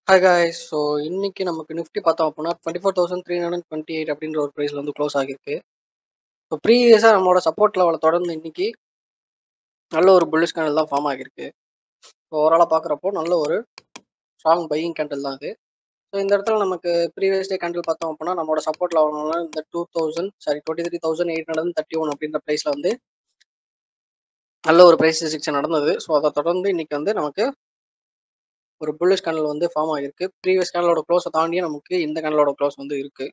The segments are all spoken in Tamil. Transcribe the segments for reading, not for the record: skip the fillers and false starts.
Hi guys. ஸோ இன்னைக்கு நமக்கு நிஃப்டி பார்த்தோம் அப்படின்னா 24,328 அப்படின்ற ஒரு ப்ரைஸில் வந்து க்ளோஸ் ஆகிருக்கு. ஸோ ப்ரீவியஸாக நம்மளோட சப்போர்ட் லெவலை தொடர்ந்து இன்னைக்கு நல்ல ஒரு புல்லிஷ் கேண்டில் தான் ஃபார்ம் ஆகிருக்கு. ஸோ ஓவராலாக பார்க்குறப்போ நல்ல ஒரு ஸ்ட்ராங் பையிங் கேண்டில் தான் இது. ஸோ இந்த இடத்துல நமக்கு ப்ரீவியஸ் டே கேண்டில் பார்த்தோம் அப்படின்னா நம்மளோட சப்போர்ட் லெவலான இந்த 23,831 அப்படின்ற ப்ரைஸில் வந்து நல்ல ஒரு ப்ரைஸ் டிசிக்ஷன் நடந்தது. ஸோ அதை தொடர்ந்து இன்னைக்கு வந்து நமக்கு ஒரு புல்லிஷ் கேண்டில் வந்து ஃபார்ம் ஆகிருக்கு. ப்ரீவியஸ் கேண்டலோட க்ளோஸை தாண்டியே நமக்கு இந்த கேண்டலோட க்ளோஸ் வந்து இருக்கு.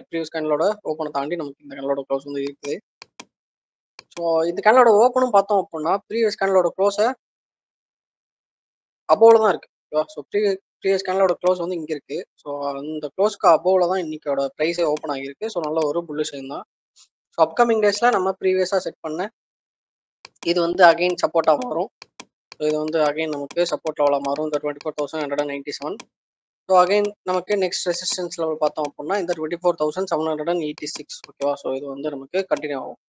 ப்ரீவியஸ் கேண்டலோட ஓப்பனை தாண்டி நமக்கு இந்த கேண்டலோட க்ளோஸ் வந்து இருக்குது. ஸோ இந்த கேண்டலோட ஓப்பனும் பார்த்தோம் அப்படின்னா ப்ரீவியஸ் கேண்டலோட க்ளோஸை அபோவில் தான் இருக்கு. ஸோ ப்ரீவியஸ் கேண்டலோட க்ளோஸ் வந்து இங்கே இருக்கு. ஸோ அந்த க்ளோஸ்க்கு அபோவில் தான் இன்னைக்கோட ப்ரைஸே ஓப்பன் ஆகிருக்கு. ஸோ நல்ல ஒரு புல்லிஷ் தான். ஸோ அப்கமிங் டேஸில் நம்ம ப்ரீவியஸாக செட் பண்ண இது வந்து அகைன் சப்போர்ட்டாக மாறும். ஸோ இது வந்து அகைன் நமக்கு சப்போர்ட் லெவலாக மாறும். இந்த 24,197. ஸோ அகைன் நமக்கு நெக்ஸ்ட் ரெசிஸ்டன்ஸ் லெவல் பார்த்தோம் அப்படின்னா இந்த 24,786. ஓகேவா. ஸோ இது வந்து நமக்கு கண்டினியூ ஆகும்.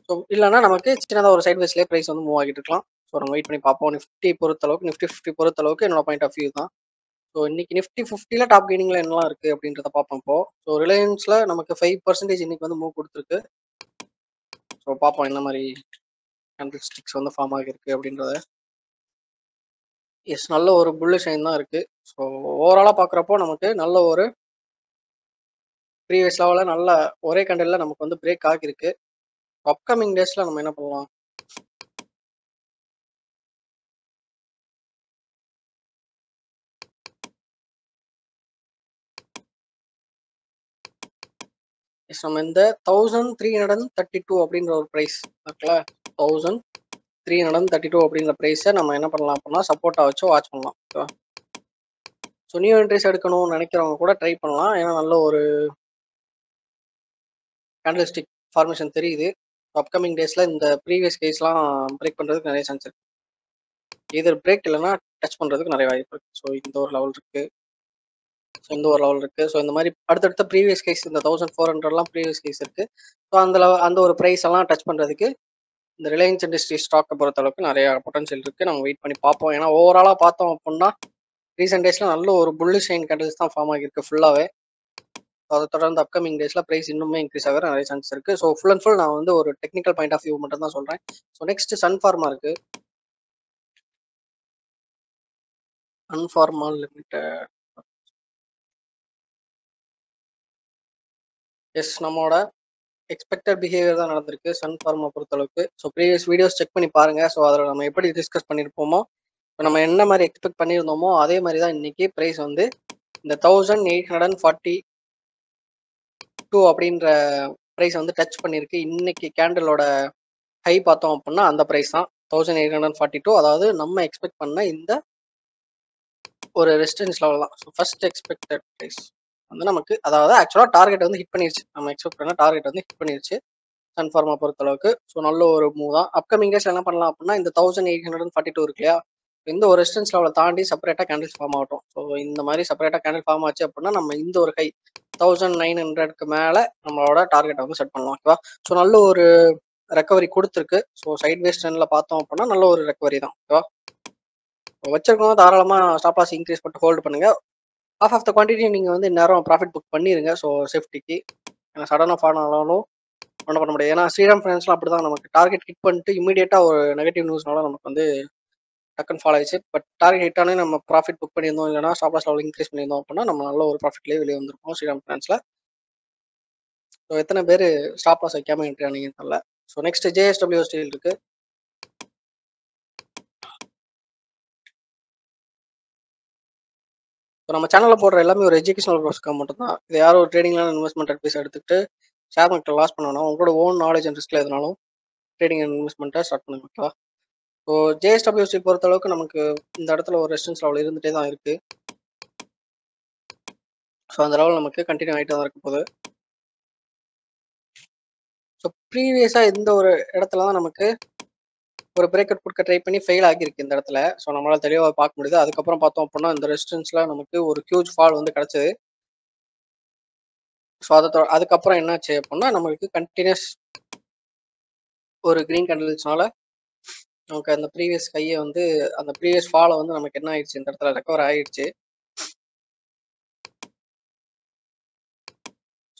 ஸோ இல்லைன்னா நமக்கு சின்னதாக ஒரு சைட் வைஸ்லேயே ப்ரைஸ் வந்து மூவ் ஆகிட்டு இருக்கலாம். ஸோ நம்ம வெயிட் பண்ணி பார்ப்போம். நிஃப்டி பொறுத்தளவுக்கு நிஃப்டி 50 பொறுத்தளவுக்கு என்னோட பாயிண்ட் ஆஃப் வியூ தான். ஸோ இன்னைக்கு நிஃப்டி 50ல டாப் கெய்னிங்ல என்னலாம் இருக்கு அப்படின்றத பார்ப்போம் இப்போ. ஸோ ரிலையன்ஸ்ல நமக்கு 5% இன்னைக்கு வந்து மூவ் கொடுத்துருக்கு. ஸோ பார்ப்போம் என்ன மாதிரி கேண்டில் ஸ்டிக்ஸ் வந்து ஃபார்ம் ஆகிருக்கு அப்படின்றத. எஸ், நல்ல ஒரு புல்லிஷ் லைன் தான் இருக்கு. ஸோ ஓவராலாக பார்க்குறப்போ நமக்கு நல்ல ஒரு ப்ரீவியஸ் லெவலில் நல்ல ஒரே கண்டலில் நமக்கு வந்து பிரேக் ஆகிருக்கு. அப்கமிங் டேஸில் நம்ம என்ன பண்ணலாம்? எஸ், நம்ம இந்த 1332 அப்படின்ற ஒரு ப்ரைஸ் இருக்குல்ல, 1332 அப்படின்ற ப்ரைஸை நம்ம என்ன பண்ணலாம் அப்படின்னா சப்போர்ட்டாக வச்சு வாட்ச் பண்ணலாம். ஓகேவா. ஸோ நியூ என்ட்ரிஸ் எடுக்கணும்னு நினைக்கிறவங்க கூட ட்ரை பண்ணலாம். ஏன்னா நல்ல ஒரு கேண்டில் ஸ்டிக் ஃபார்மேஷன் தெரியுது. அப்கமிங் டேஸில் இந்த ப்ரீவியஸ் கேஸ்லாம் பிரேக் பண்ணுறதுக்கு நிறைய சான்ஸ் இருக்குது. இதர் பிரேக் இல்லைன்னா டச் பண்ணுறதுக்கு நிறைய வாய்ப்பு இருக்குது. ஸோ இந்த ஒரு லெவல் இருக்குது. ஸோ இந்த ஒரு லெவல் இருக்குது. ஸோ இந்த மாதிரி அடுத்தடுத்த ப்ரீவியஸ் கேஸ் இந்த 1400 ப்ரீவியஸ் கேஸ் இருக்குது. ஸோ அந்த ஒரு ப்ரைஸ் எல்லாம் டச் பண்ணுறதுக்கு இந்த ரிலையன்ஸ் இண்டஸ்ட்ரி ஸ்டாக்கை பொறுத்த அளவுக்கு நிறைய பொட்டன்ஷியல் இருக்குது. நம்ம வெயிட் பண்ணி பார்ப்போம். ஏன்னா ஓவராலாக பார்த்தோம் அப்படின்னா ரீசெண்ட் டேஸில் நல்ல ஒரு புல்லிஷ் லைன் கேண்டில்ஸ் தான் ஃபார்ம் ஆகியிருக்கு ஃபுல்லாகவே. அதை தொடர்ந்து அப்கமிங் டேஸில் ப்ரைஸ் இன்னுமே இன்க்ரீஸ் ஆகிற நிறைய சான்ஸ் இருக்குது. ஸோ ஃபுல் அண்ட் ஃபுல் நான் வந்து ஒரு டெக்னிக்கல் பாயிண்ட் ஆஃப் வியூ மட்டும் தான் சொல்கிறேன். ஸோ நெக்ஸ்ட் சன்ஃபார்மா இருக்குது. சன்ஃபார்மா லிமிடெட். எஸ், நம்மளோட எக்ஸ்பெக்டட் பிஹேவியர் தான் நடந்திருக்கு சன்ஃபார்மா பொறுத்தளவுக்கு. ஸோ ப்ரீவியஸ் வீடியோஸ் செக் பண்ணி பாருங்கள். ஸோ அதில் நம்ம எப்படி டிஸ்கஸ் பண்ணியிருப்போமோ, இப்போ நம்ம என்ன மாதிரி எக்ஸ்பெக்ட் பண்ணியிருந்தோமோ அதே மாதிரி தான் இன்றைக்கி ப்ரைஸ் வந்து இந்த 1842 அப்படின்ற ப்ரைஸ் வந்து டச் பண்ணியிருக்கு. இன்னைக்கு கேண்டலோட ஹை பார்த்தோம் அப்படின்னா அந்த ப்ரைஸ் தான் 1842. அதாவது நம்ம எக்ஸ்பெக்ட் பண்ண இந்த ஒரு ரெசிஸ்டன்ஸ் லெவல் தான். ஸோ ஃபர்ஸ்ட் எக்ஸ்பெக்டட் ப்ரைஸ் வந்து நமக்கு அதாவது ஆக்சுவலாக டார்கெட் வந்து ஹிட் பண்ணிருச்சு. நம்ம எக்ஸ்பெக்ட் பண்ண டார்கெட் வந்து ஹிட் பண்ணிருச்சு சன்ஃபார்மா பொறுத்தளவுக்கு. ஸோ நல்ல ஒரு மூவ் தான். அப்கமிங் டேஸ் என்ன பண்ணலாம் அப்படின்னா இந்த 1842 இருக்கு இல்லையா, இந்த ஒரு ரெசிஸ்டன்ஸ் லெவலை தாண்டி செப்பரேட்டாக கேண்டில்ஸ் ஃபார்ம் ஆகட்டும். ஸோ இந்த மாதிரி செப்பரேட்டாக கேண்டில் ஃபார்ம் ஆச்சு அப்படின்னா நம்ம இந்த ஒரு ஹை 1900க்கு மேலே நம்மளோட டார்கெட்டை வந்து செட் பண்ணலாம். ஓகேவா. ஸோ நல்ல ஒரு ரெக்கவரி கொடுத்துருக்கு. ஸோ சைட் வேஸ் ட்ரெண்டில் பார்த்தோம் அப்படின்னா நல்ல ஒரு ரெக்கவரி தான். ஓகேவா. வச்சிருக்கவங்க தாராளமாக ஸ்டாப் லாஸ் இன்க்ரீஸ் பண்ணிட்டு ஹோல்டு பண்ணுங்க. ஆஃப் த குவான்டிட்டி நீங்கள் வந்து நேரம் ப்ராஃபிட் புக் பண்ணிடுங்க. ஸோ சேஃப்டிக்கு. ஏன்னா சடனாக ஃபால் ஆனாலும் ஒன்றும் பண்ண முடியாது. ஏன்னா ஸ்ரீராம் ஃபைனான்ஸ்லாம் அப்படி தான், நமக்கு டார்கெட் ஹிட் பண்ணிட்டு இமீடியட்டாக ஒரு நெகட்டிவ் நியூஸ்னால நமக்கு வந்து டக்குன்னு ஃபால் ஆயிடுச்சு. பட் டார்கெட் ஹிட் ஆனே நம்ம ப்ராஃபிட் புக் பண்ணியிருந்தோம், இல்லைனா ஸ்டாப் லாஸ் லெவல் இன்க்ரீஸ் பண்ணியிருந்தோம் அப்படின்னா நம்ம நல்ல ஒரு ப்ராஃபிட்லேயே வெளியே வந்திருப்போம் ஸ்ரீராம் ஃபைனான்ஸில். ஸோ எத்தனை பேர் ஸ்டாப் லாஸ் வைக்காமல் என்ட்ரி ஆனீங்கன்னு தெரியல. ஸோ நெக்ஸ்ட் JSW ஸ்டீல் இருக்கு. ஸோ நம்ம சேனலில் போடுற எல்லாமே ஒரு எஜுகேஷனல் ப்ரோஸ்க்காக மட்டும் தான். இது யாரும் ஒரு ட்ரேடிங்லான இன்வெஸ்ட்மெண்ட் அட்வைஸ் எடுத்துக்கிட்டு ஷேர் மார்க்கெட் லாஸ் பண்ணணும். உங்களோட ஓன் நாலேஜ் அண்ட் ரிஸ்கில் எதுனாலும் ட்ரேடிங் அண்ட் இன்வெஸ்ட்மெண்ட்டை ஸ்டார்ட் பண்ணுங்க. ஓகேவா. ஸோ JSW ஸ்டீல் பொறுத்தளவுக்கு நமக்கு இந்த இடத்துல ஒரு ரெசிஸ்டன்ஸ் லெவல் இருந்துகிட்டே தான் இருக்குது. ஸோ அந்த லெவல் நமக்கு கண்டினியூ ஆகிட்டு தான் இருக்க போகுது. ஸோ ப்ரீவியஸாக இந்த ஒரு இடத்துல தான் நமக்கு ஒரு பிரேக் அவுட் கொடுக்க ட்ரை பண்ணி ஃபெயில் ஆகியிருக்கு இந்த இடத்துல. ஸோ நம்மளால் தெளிவாக பார்க்க முடியுது. அதுக்கப்புறம் பார்த்தோம் அப்படின்னா இந்த ரெசிஸ்டன்ஸில் நமக்கு ஒரு ஹியூஜ் ஃபால் வந்து கிடச்சிது. ஸோ அதுக்கப்புறம் என்னாச்சு அப்படின்னா நம்மளுக்கு கண்டினியூஸ் ஒரு க்ரீன் கேண்டில்ஸ்னால நமக்கு அந்த ப்ரீவியஸ் கையை வந்து அந்த ப்ரீவியஸ் ஃபாலை வந்து நமக்கு என்ன ஆயிடுச்சு, இந்த இடத்துல ரெக்கவர் ஆயிடுச்சு.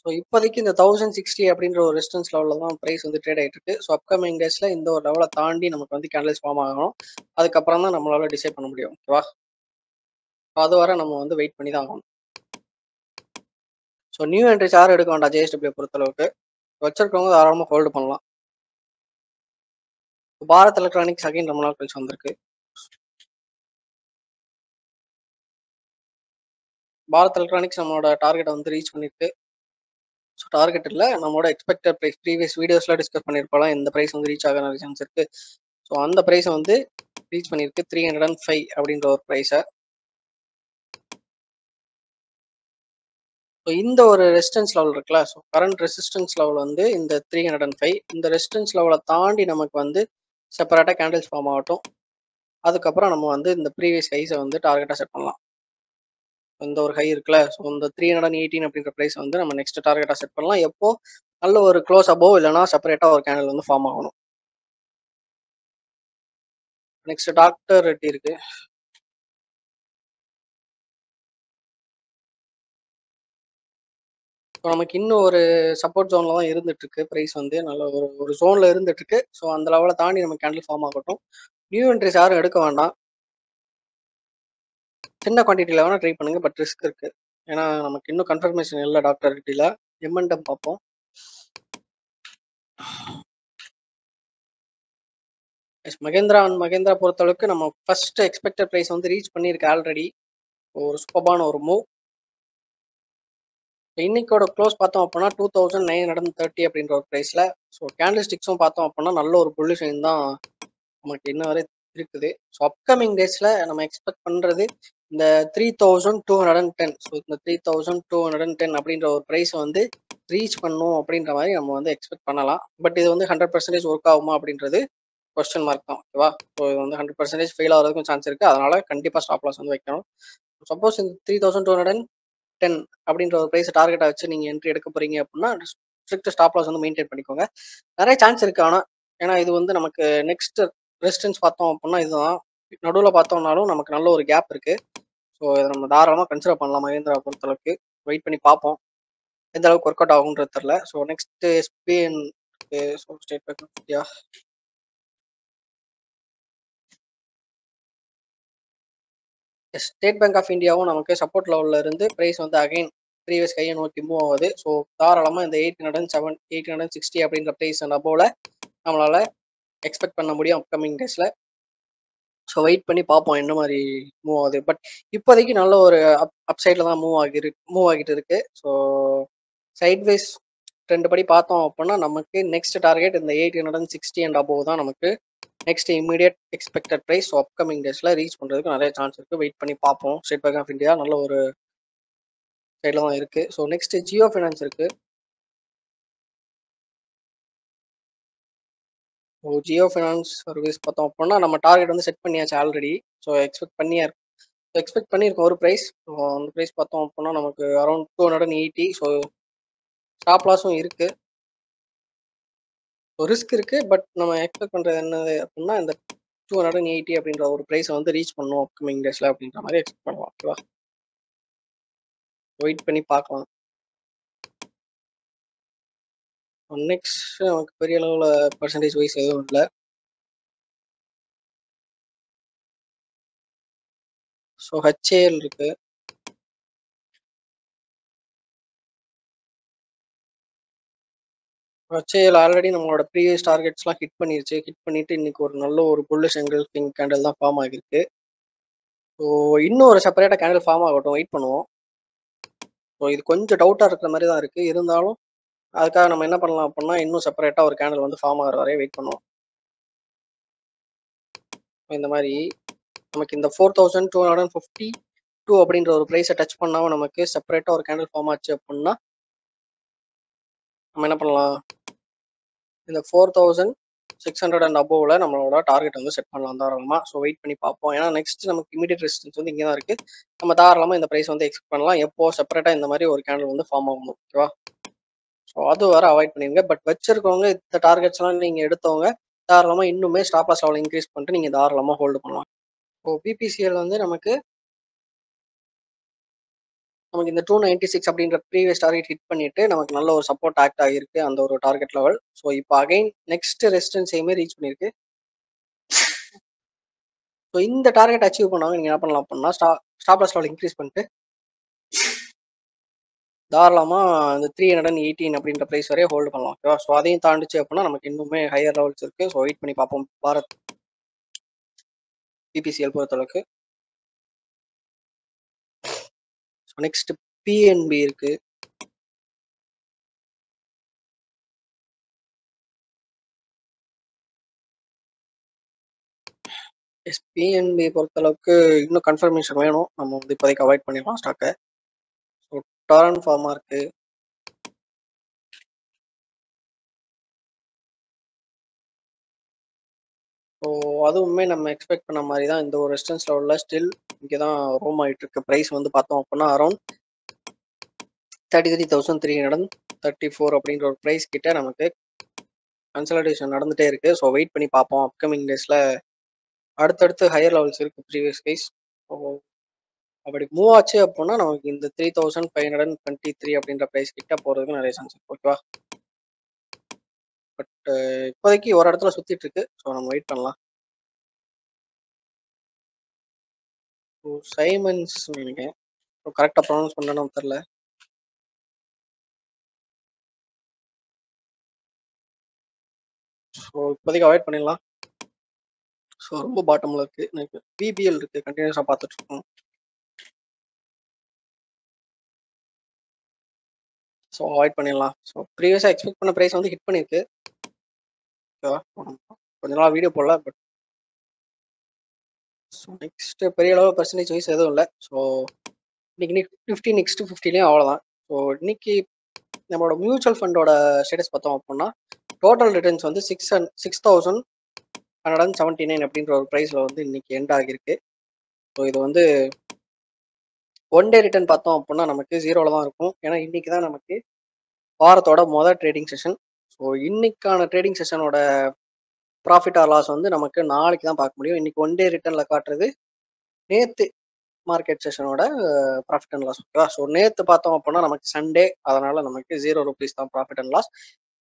ஸோ இப்போதைக்கு இந்த 1060 அப்படின்ற ஒரு ரெசிஸ்டன்ஸ் லெவலில் தான் ப்ரைஸ் வந்து ட்ரேட் ஆகிட்டு இருக்கு. ஸோ அப்கமிங் டேஸில் இந்த ஒரு லெவலை தாண்டி நமக்கு வந்து கேண்டல்ஸ் ஃபார்ம் ஆகணும். அதுக்கப்புறம் தான் நம்மளால டிசைட் பண்ண முடியும். ஓகேவா? அது வரை நம்ம வந்து வெயிட் பண்ணி தான் ஆகணும். ஸோ நியூ என்ட்ரிஸ் யாரும் எடுக்க வேண்டாம் ஜேஎஸ்டபிள்யூ பொறுத்தளவுக்கு. வச்சிருக்கவங்க தாராளமாக ஹோல்டு பண்ணலாம். பாரத் எலக்ட்ரானிக்ஸ் அகைன் ரொம்ப நாள் கழிச்சு வந்திருக்கு. பாரத் எலக்ட்ரானிக்ஸ் நம்மளோட டார்கெட்டை வந்து ரீச் பண்ணிருக்கு. ஸோ டார்கெட் இல்லை, நம்மளோட எக்ஸ்பெக்டட் ப்ரைஸ் ப்ரீவியஸ் வீடியோஸில் டிஸ்கஸ் பண்ணியிருப்போம். இந்த ப்ரைஸ் வந்து ரீச் ஆக நிறைய சான்ஸ் இருக்குது. ஸோ அந்த ப்ரைஸை வந்து ரீச் பண்ணியிருக்கு 305 அப்படின்ற ஒரு ப்ரைஸை. ஸோ இந்த ஒரு ரெசிஸ்டன்ஸ் லெவல் இருக்குல்ல, ஸோ கரண்ட் ரெசிஸ்டன்ஸ் லெவல் வந்து இந்த 305. இந்த ரெசிஸ்டன்ஸ் லெவலை தாண்டி நமக்கு வந்து செப்பரேட்டாக கேண்டில்ஸ் ஃபார்ம் ஆகட்டும். அதுக்கப்புறம் நம்ம வந்து இந்த ப்ரீவியஸ் ஹைஸை வந்து டார்கெட்டாக செட் பண்ணலாம். இந்த ஒரு ஹை இருக்குல்ல, ஸோ இந்த 318 அப்படின்ற ப்ரைஸ் வந்து நம்ம நெக்ஸ்ட் டார்கெட்டாக செட் பண்ணலாம். எப்போ நல்ல ஒரு க்ளோஸ் அபோவ் இல்லைனா செப்பரேட்டாக ஒரு கேண்டில் வந்து ஃபார்ம் ஆகணும். நெக்ஸ்ட் டாக்டர் ரெட்டி இருக்கு. ஸோ நமக்கு இன்னும் ஒரு சப்போர்ட் ஜோனில் தான் இருந்துட்டு இருக்கு. ப்ரைஸ் வந்து நல்ல ஒரு ஜோனில் இருந்துட்டு இருக்கு. ஸோ அந்த லெவலை தாண்டி நம்ம கேண்டில் ஃபார்ம் ஆகட்டும். நியூ என்ட்ரிஸ் யாரும் எடுக்க வேண்டாம். சின்ன குவான்டிட்டியில் வேணால் ட்ரை பண்ணுங்க, பட் ரிஸ்க் இருக்கு. ஏன்னா நமக்கு இன்னும் கன்ஃபர்மேஷன் இல்லை டாக்டர் ரெட்டியில். எம்என்டம் பார்ப்போம். மகேந்திரா அண்ட் மகேந்திரா பொறுத்தளவுக்கு நம்ம ஃபர்ஸ்ட் எக்ஸ்பெக்டட் ப்ரைஸ் வந்து ரீச் பண்ணியிருக்கு ஆல்ரெடி. ஒரு சூப்பரான ஒரு மூவ். இன்னைக்கோட க்ளோஸ் பார்த்தோம் அப்படின்னா 2930 அப்படின்ற ஒரு ப்ரைஸில். ஸோ கேண்டில் ஸ்டிக்ஸும் பார்த்தோம் அப்படின்னா நல்ல ஒரு பொல்யூஷன் தான் நமக்கு இன்ன வரை இருக்குது. ஸோ அப்கமிங் டேஸில் நம்ம எக்ஸ்பெக்ட் பண்ணுறது இந்த 3210. ஸோ இந்த 3210 அப்படின்ற ஒரு ப்ரைஸ் வந்து ரீச் பண்ணும் அப்படின்ற மாதிரி நம்ம வந்து எக்ஸ்பெக்ட் பண்ணலாம். பட் இது வந்து 100% ஒர்க் ஆகுமா அப்படின்றது கொஸ்டின் மார்க் தான். ஓகேவா? ஸோ இது வந்து 100% ஃபெயில் ஆகிறதுக்கும் சான்ஸ் இருக்குது. அதனால கண்டிப்பாக ஸ்டாப் லாஸ் வந்து வைக்கணும். சப்போஸ் இந்த 3210 அப்படின்ற ஒரு ப்ரைஸ் டார்கெட்டாக வச்சு நீங்கள் என்ட்ரி எடுக்க போறீங்க அப்படின்னா ஸ்ட்ரிக்ட் ஸ்டாப் லாஸ் வந்து மெயின்டைன் பண்ணிக்கோங்க. நிறைய சான்ஸ் இருக்கு. ஆனால் ஏன்னா இது வந்து நமக்கு நெக்ஸ்ட் ரெசிஸ்டன்ஸ் பார்த்தோம் அப்படின்னா இதுதான். நடுவில் பார்த்தோம்னாலும் நமக்கு நல்ல ஒரு கேப் இருக்கு. ஸோ இதை நம்ம தாராளமாக கன்சிடர் பண்ணலாம். மகேந்திரா பொறுத்தளவுக்கு வெயிட் பண்ணி பார்ப்போம் எந்த அளவுக்கு ஒர்க் அவுட் ஆகுன்றது தெரியல. So next SBI State Bank of India. State Bank of இந்தியாவும் நமக்கு சப்போர்ட் லெவலில் இருந்து ப்ரைஸ் வந்து அகைன் ப்ரீவியஸ் கையை நோக்கி மூவ் ஆகுது. ஸோ தாராளமாக இந்த 860 அப்படின்ற ப்ரைஸ் அண்ட் அபோவில் நம்மளால் எக்ஸ்பெக்ட் பண்ண முடியும் அப்கமிங் டேஸில். ஸோ வெயிட் பண்ணி பார்ப்போம் என்ன மாதிரி மூவ் ஆகுது. பட் இப்போதைக்கு நல்ல ஒரு அப்சைடில் தான் மூவ் ஆகிட்டு இருக்கு. ஸோ சைட்வைஸ் ரெண்டு படி பார்த்தோம் அப்படின்னா நமக்கு நெக்ஸ்ட் டார்கெட் இந்த 860 அண்ட் அபோவ் தான் நமக்கு next immediate expected price. So upcoming டேஸில் ரீச் பண்ணுறதுக்கு நிறைய சான்ஸ் இருக்குது. வெயிட் பண்ணி பார்ப்போம். ஸ்டேட் பேங்க் ஆஃப் இந்தியா நல்ல ஒரு சைடில் தான் இருக்குது. ஸோ நெக்ஸ்ட் ஜியோ ஃபினான்ஸ் இருக்குது. ஸோ ஜியோ ஃபினான்ஸ் சர்வீஸ் பார்த்தோம் அப்படின்னா நம்ம டார்கெட் வந்து செட் பண்ணியாச்சு ஆல்ரெடி. ஸோ எக்ஸ்பெக்ட் பண்ணியிருக்கோம் ஒரு ப்ரைஸ். ஸோ அந்த ப்ரைஸ் பார்த்தோம் அப்படின்னா நமக்கு அரௌண்ட் 280. ஸோ ஸ்டாப் லாஸும் இருக்குது. ஸோ ரிஸ்க் இருக்குது. பட் நம்ம எக்ஸ்பெக்ட் பண்ணுறது என்னது அப்படின்னா இந்த 280 அப்படின்ற ஒரு ப்ரைஸை வந்து ரீச் பண்ணுவோம் அப்கமிங் டேஸில் அப்படின்ற மாதிரி எக்ஸ்பெக்ட் பண்ணுவோம். ஓகேவா? வெயிட் பண்ணி பார்க்கலாம். நெக்ஸ்ட் நமக்கு பெரிய அளவில் பர்சன்டேஜ் வைஸ் எதுவும் இல்லை. ஸோ ஹெச்ஏஎல் இருக்கு. ஹெச்ஏஎல் ஆல்ரெடி நம்மளோட ப்ரீவியஸ் டார்கெட்ஸ்லாம் ஹிட் பண்ணிருச்சு. ஹிட் பண்ணிட்டு இன்னைக்கு ஒரு நல்ல ஒரு புல்லிஷ் எங்கல்ஃபிங் கேண்டில் தான் ஃபார்ம் ஆகிருக்கு. ஸோ இன்னும் ஒரு செப்பரேட்டாக கேண்டில் ஃபார்ம் ஆகட்டும், வெயிட் பண்ணுவோம். ஸோ இது கொஞ்சம் டவுட்டாக இருக்கிற மாதிரி தான் இருக்குது. இருந்தாலும் அதுக்காக நம்ம என்ன பண்ணலாம் அப்படின்னா இன்னும் செப்பரேட்டாக ஒரு கேண்டில் வந்து ஃபார்ம் ஆகிற வரையும் வெயிட் பண்ணுவோம். இந்த மாதிரி நமக்கு இந்த 4252 அப்படின்ற ஒரு ப்ரைஸை டச் பண்ணாமல் நமக்கு செப்பரேட்டாக ஒரு கேண்டில் ஃபார்ம் ஆச்சு அப்படின்னா நம்ம என்ன பண்ணலாம், இந்த 4600 அண்ட் அபோவில் நம்மளோட டார்கெட் வந்து செட் பண்ணலாம் தாராளமாக. ஸோ வெயிட் பண்ணி பார்ப்போம். ஏன்னா நெக்ஸ்ட் நமக்கு இமீடியட் ரெசிஸ்டன்ஸ் வந்து இங்கே தான் இருக்குது. நம்ம தாராளமாக இந்த ப்ரைஸ் வந்து எக்ஸ்பெக்ட் பண்ணலாம். எப்போ செப்பரேட்டாக இந்த மாதிரி ஒரு கேண்டில் வந்து ஃபார்ம் ஆகணும். ஓகேவா? ஸோ அது வர அவாய்ட் பண்ணிடுங்க. பட் வச்சிருக்கவங்க இந்த டார்கெட்ஸ்லாம் நீங்கள் எடுத்தவங்க தாராளமாக இன்னுமே ஸ்டாப் லாஸ் லெவல் இன்க்ரீஸ் பண்ணிட்டு நீங்கள் தாராளமாக ஹோல்டு பண்ணலாம். ஸோ பிபிசிஎல் வந்து நமக்கு நமக்கு இந்த 296 அப்படின்ற ப்ரீவியஸ் டார்கெட் ஹிட் பண்ணிட்டு நமக்கு நல்ல ஒரு சப்போர்ட் ஆக்ட் ஆகிருக்கு அந்த ஒரு டார்கெட் லெவல். ஸோ இப்போ அகைன் நெக்ஸ்ட் ரெசிஸ்டன்ஸையுமே ரீச் பண்ணியிருக்கு. ஸோ இந்த டார்கெட் அச்சீவ் பண்ணாங்க நீங்கள் என்ன பண்ணலாம் அப்படின்னா ஸ்டாப் லாஸ் லெவல் இன்க்ரீஸ் பண்ணிட்டு தாராளமாக இந்த 318 அப்படின்ற ப்ரைஸ் வரையும் ஹோல்டு பண்ணலாம். ஓகேவா? ஸோ அதையும் தாண்டிச்சு அப்படின்னா நமக்கு இன்னுமே ஹையர் லெவல்ஸ் இருக்குது. ஸோ வெயிட் பண்ணி பார்ப்போம் பாரத் பிபிசிஎல் பொறுத்தளவுக்கு. ஸோ நெக்ஸ்ட் பிஎன்பி இருக்கு. பிஎன்பி பொறுத்தளவுக்கு இன்னும் கன்ஃபர்மேஷன் வேணும். நம்ம வந்து இப்போதைக்கு அவாய்ட் பண்ணிடலாம் ஸ்டாக்கை. ஸோ டாரன் ஃபார்மா இருக்கு. ஸோ அதுவுமே நம்ம எக்ஸ்பெக்ட் பண்ண மாதிரி தான் இந்த ஒரு ரெசிஸ்டன்ஸ் லெவலில் ஸ்டில் இங்கே தான் ரோம் ஆகிட்டு இருக்கு. ப்ரைஸ் வந்து பார்த்தோம் அப்படின்னா அரௌண்ட் 33,334 அப்படின்ற ஒரு ப்ரைஸ் கிட்ட நமக்கு கன்சல்டேஷன் நடந்துகிட்டே இருக்கு. ஸோ வெயிட் பண்ணி பார்ப்போம். அப்கமிங் டேஸில் அடுத்தடுத்து ஹையர் லெவல்ஸ் இருக்கு ப்ரீவியஸ் கைஸ். ஸோ அப்படி மூவ் ஆச்சு அப்படின்னா நமக்கு இந்த 3523 அப்படின்ற ப்ரைஸ் கிட்ட போகிறதுக்கு நிறைய சான்ஸ் இருக்கு. ஓகேவா? பட் இப்போதைக்கு ஒரு இடத்துல சுற்றிட்டு இருக்கு. ஸோ நம்ம வெயிட் பண்ணலாம். ஸோ சைமன்ஸ் நினைக்கிறேன். ஸோ கரெக்டாக ப்ரொனவுன்ஸ் பண்ணணும்னு தெரில. ஸோ இப்போதைக்கு அவாய்ட் பண்ணிடலாம். ஸோ ரொம்ப பாட்டமில் இருக்குது. எனக்கு பிபிஎல் இருக்குது, கண்டினியூஸாக பார்த்துட்ருக்கோம். ஸோ அவாய்ட் பண்ணிடலாம். ஸோ ப்ரீவியஸாக எக்ஸ்பெக்ட் பண்ண ப்ரைஸ் வந்து ஹிட் பண்ணியிருக்கு. ஓகேவா? கொஞ்ச நாள் வீடியோ போடல. பட் ஸோ நெக்ஸ்ட்டு பெரிய அளவு பர்சன்டேஜ் வைஸ் எதுவும் இல்லை. ஸோ இன்னைக்கு நிஃப்டி நெக்ஸ்ட் 50லேயும் அவ்வளோதான். ஸோ இன்னைக்கு நம்மளோட மியூச்சுவல் ஃபண்டோட ஸ்டேட்டஸ் பார்த்தோம் அப்படின்னா டோட்டல் ரிட்டர்ன்ஸ் வந்து 6,179 அப்படின்ற ஒரு ப்ரைஸில் வந்து இன்னைக்கு எண்ட் ஆகியிருக்கு. ஸோ இது வந்து ஒன் டே ரிட்டர்ன் பார்த்தோம் அப்படின்னா நமக்கு 0ல தான் இருக்கும். ஏன்னா இன்னைக்கு தான் நமக்கு வாரத்தோட மொதல் ட்ரேடிங் செஷன். ஸோ இன்னைக்கான ட்ரேடிங் செஷனோட ப்ராஃபிட் ஆர் லாஸ் வந்து நமக்கு நாளைக்கு தான் பார்க்க முடியும். இன்னைக்கு ஒன் டே ரிட்டர்னில் காட்டுறது நேற்று மார்க்கெட் செஷனோட ப்ராஃபிட் அண்ட் லாஸ். ஓகேவா? ஸோ நேற்று பார்த்தோம் அப்படின்னா நமக்கு சண்டே, அதனால நமக்கு 0 ரூபீஸ் தான் ப்ராஃபிட் அண்ட் லாஸ்.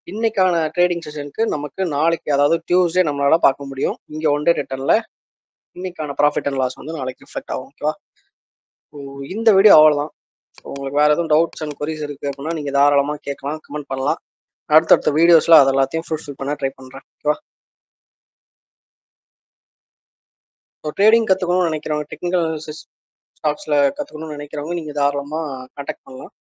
இன்னைக்கான ட்ரேடிங் செஷனுக்கு நமக்கு நாளைக்கு, அதாவது டியூஸ்டே நம்மளால பார்க்க முடியும். இங்கே ஒன் டே ரிட்டர்னில் இன்னைக்கான ப்ராஃபிட் அண்ட் லாஸ் வந்து நாளைக்கு ரிஃப்ளெக்ட் ஆகும். ஓகேவா? ஸோ இந்த வீடியோ அவ்வளோதான். ஸோ உங்களுக்கு வேறு எதுவும் டவுட்ஸ் அண்ட் கொரிஸ் இருக்குது அப்படின்னா நீங்கள் தாராளமாக கேட்கலாம், கமெண்ட் பண்ணலாம். அடுத்தடுத்த வீடியோஸில் அது எல்லாத்தையும் ஃபுல்ஃபில் பண்ண ட்ரை பண்ணுறேன். ஓகேவா? ஸோ ட்ரேடிங் கற்றுக்கணும்னு நினைக்கிறவங்க, டெக்னிக்கல் அனாலிசிஸ் ஸ்டாக்ஸில் கற்றுக்கணும்னு நினைக்கிறவங்க நீங்கள் தாராளமாக கான்டாக்ட் பண்ணலாம்.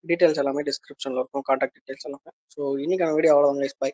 டீட்டெயில்ஸ் எல்லாமே டிஸ்கிரிப்ஷனில் இருக்கும், கான்டாக்ட் டீட்டெயில்ஸ் எல்லாமே. ஸோ இன்றைக்கான வீடியோ அவ்வளோதான் கைஸ். பை.